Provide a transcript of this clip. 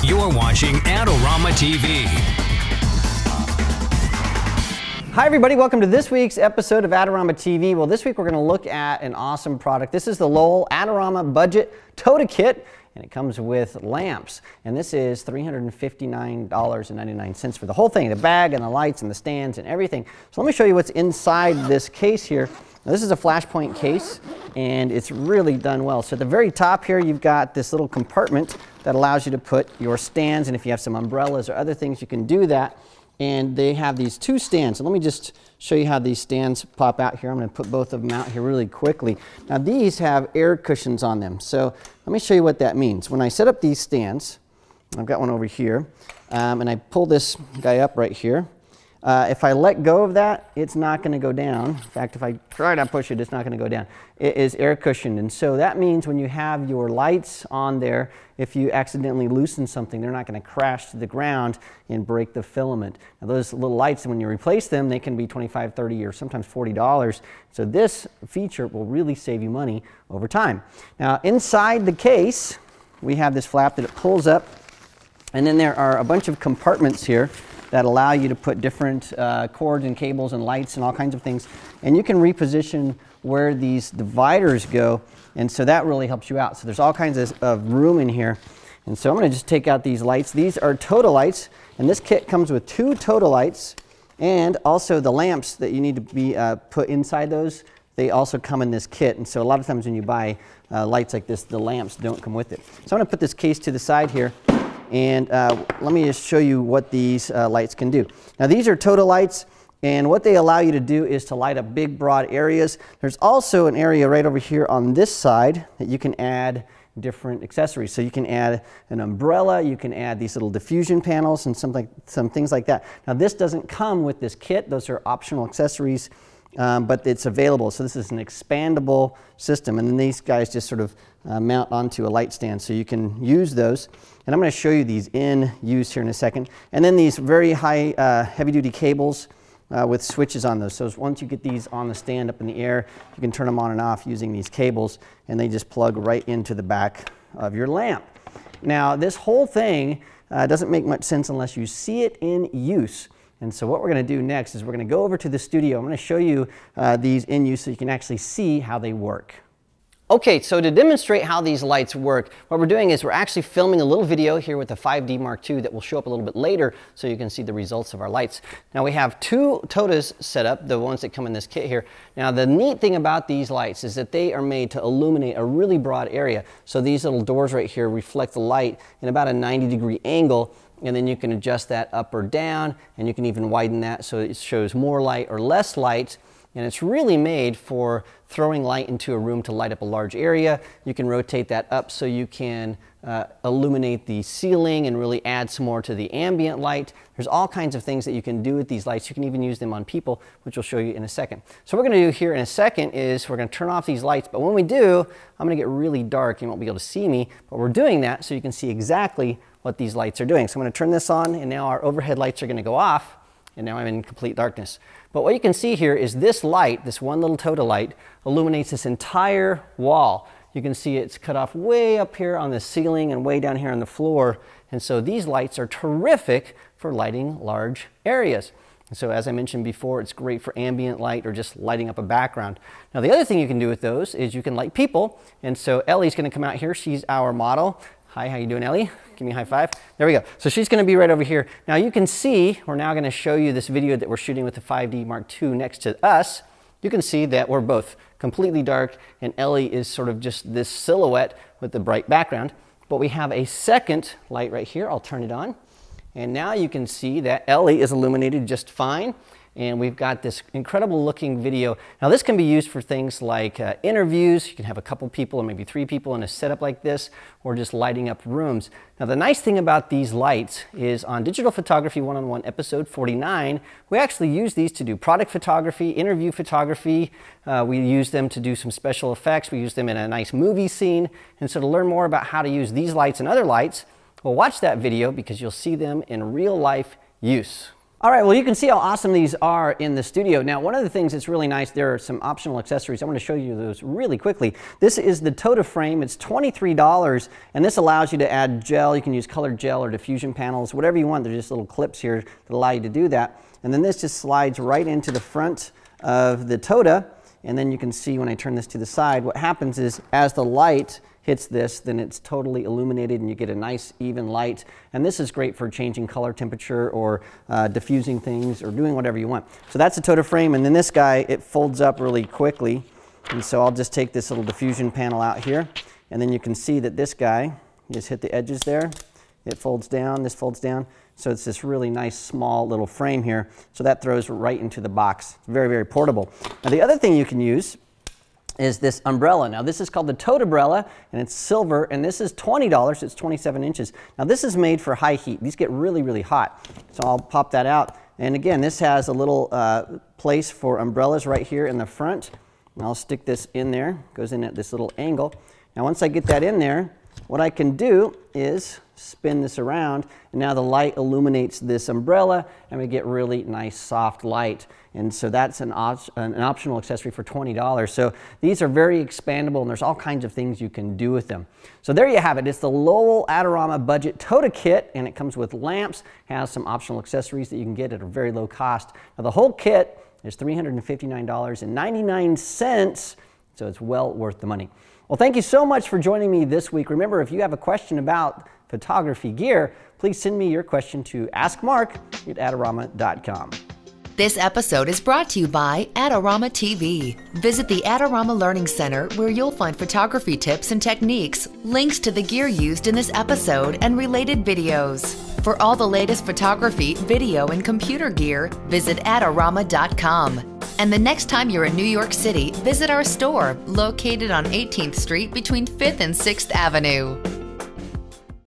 You're watching Adorama TV. Hi everybody, welcome to this week's episode of Adorama TV. Well, this week we're going to look at an awesome product. This is the Lowel-Adorama Budget Tota Kit, and it comes with lamps. And this is $359.99 for the whole thing, the bag and the lights and the stands and everything. So let me show you what's inside this case here. Now, this is a flashpoint case, and it's really done well. So at the very top here, you've got this little compartment that allows you to put your stands, and if you have some umbrellas or other things, you can do that. And they have these two stands. So let me just show you how these stands pop out here. I'm going to put both of them out here really quickly. Now these have air cushions on them. So let me show you what that means. When I set up these stands, I've got one over here, and I pull this guy up right here. If I let go of that, it's not going to go down. In fact, if I try to push it, it's not going to go down. It is air cushioned, and so that means when you have your lights on there, if you accidentally loosen something, they're not going to crash to the ground and break the filament. Now those little lights, when you replace them, they can be $25, $30, or sometimes $40. So this feature will really save you money over time. Now inside the case, we have this flap that it pulls up, and then there are a bunch of compartments here that allow you to put different cords and cables and lights and all kinds of things. And you can reposition where these dividers go, and so that really helps you out. So there's all kinds of room in here. And so I'm going to just take out these lights. These are Tota-lights, and this kit comes with 2 Tota-lights, and also the lamps that you need to be put inside those, they also come in this kit. And so a lot of times when you buy lights like this, the lamps don't come with it. So I'm going to put this case to the side here. And let me just show you what these lights can do. Now these are Tota-lights, and what they allow you to do is to light up big broad areas. There's also an area right over here on this side that you can add different accessories. So you can add an umbrella, you can add these little diffusion panels and some things like that. Now this doesn't come with this kit, those are optional accessories. But it's available. So this is an expandable system, and then these guys just sort of mount onto a light stand, so you can use those. And I'm going to show you these in use here in a second. And then these very high heavy-duty cables with switches on those. So once you get these on the stand up in the air, you can turn them on and off using these cables, and they just plug right into the back of your lamp. Now this whole thing doesn't make much sense unless you see it in use. And so what we're going to do next is we're going to go over to the studio. I'm going to show you these in use so you can actually see how they work. Okay, so to demonstrate how these lights work, what we're doing is we're actually filming a little video here with the 5D Mark II that will show up a little bit later so you can see the results of our lights. Now we have 2 Totas set up, the ones that come in this kit here. Now the neat thing about these lights is that they are made to illuminate a really broad area. So these little doors right here reflect the light in about a 90-degree angle, and then you can adjust that up or down, and you can even widen that so it shows more light or less light. And it's really made for throwing light into a room to light up a large area. You can rotate that up so you can illuminate the ceiling and really add some more to the ambient light. There's all kinds of things that you can do with these lights. You can even use them on people, which we'll show you in a second. So what we're going to do here in a second is we're going to turn off these lights, but when we do, I'm going to get really dark. You won't be able to see me, but we're doing that so you can see exactly what these lights are doing. So I'm going to turn this on, and now our overhead lights are going to go off, and now I'm in complete darkness. But what you can see here is this light, this one little Tota-light, illuminates this entire wall. You can see it's cut off way up here on the ceiling and way down here on the floor. And so these lights are terrific for lighting large areas. And so as I mentioned before, it's great for ambient light or just lighting up a background. Now the other thing you can do with those is you can light people. And so Ellie's going to come out here. She's our model. Hi, how you doing, Ellie? Give me a high five. There we go. So she's going to be right over here. Now you can see, we're now going to show you this video that we're shooting with the 5D Mark II next to us. You can see that we're both completely dark, and Ellie is sort of just this silhouette with the bright background. But we have a second light right here. I'll turn it on. And now you can see that Ellie is illuminated just fine. And we've got this incredible looking video. Now this can be used for things like interviews. You can have a couple people or maybe 3 people in a setup like this, or just lighting up rooms. Now the nice thing about these lights is on Digital Photography 101 episode 49, we actually use these to do product photography, interview photography. We use them to do some special effects. We use them in a nice movie scene. And so to learn more about how to use these lights and other lights, well, watch that video because you'll see them in real life use. All right, well, you can see how awesome these are in the studio. Now, one of the things that's really nice, there are some optional accessories. I want to show you those really quickly. This is the Tota frame. It's $23, and this allows you to add gel. You can use colored gel or diffusion panels, whatever you want. There's just little clips here that allow you to do that. And then this just slides right into the front of the Tota, and then you can see when I turn this to the side, what happens is as the light hits this, then it's totally illuminated and you get a nice even light. And this is great for changing color temperature or diffusing things or doing whatever you want. So that's a Tota frame, and then this guy, it folds up really quickly. And so I'll just take this little diffusion panel out here, and then you can see that this guy, you just hit the edges there, it folds down, this folds down. So it's this really nice small little frame here. So that throws right into the box. It's very, very portable. Now the other thing you can use is this umbrella. Now this is called the Tota umbrella, and it's silver, and this is $20. It's 27 inches. Now this is made for high heat. These get really, really hot. So I'll pop that out. And again, this has a little place for umbrellas right here in the front. And I'll stick this in there. Goes in at this little angle. Now once I get that in there, what I can do is spin this around, and now the light illuminates this umbrella, and we get really nice soft light. And so that's an optional accessory for $20. So these are very expandable, and there's all kinds of things you can do with them. So there you have it. It's the Lowel-Adorama Budget Tota Kit, and it comes with lamps, has some optional accessories that you can get at a very low cost. Now the whole kit is $359.99, so it's well worth the money. Well, thank you so much for joining me this week. Remember, if you have a question about photography gear, please send me your question to AskMark@Adorama.com. This episode is brought to you by Adorama TV. Visit the Adorama Learning Center, where you'll find photography tips and techniques, links to the gear used in this episode, and related videos. For all the latest photography, video, and computer gear, visit Adorama.com. And the next time you're in New York City, visit our store located on 18th Street between 5th and 6th Avenue.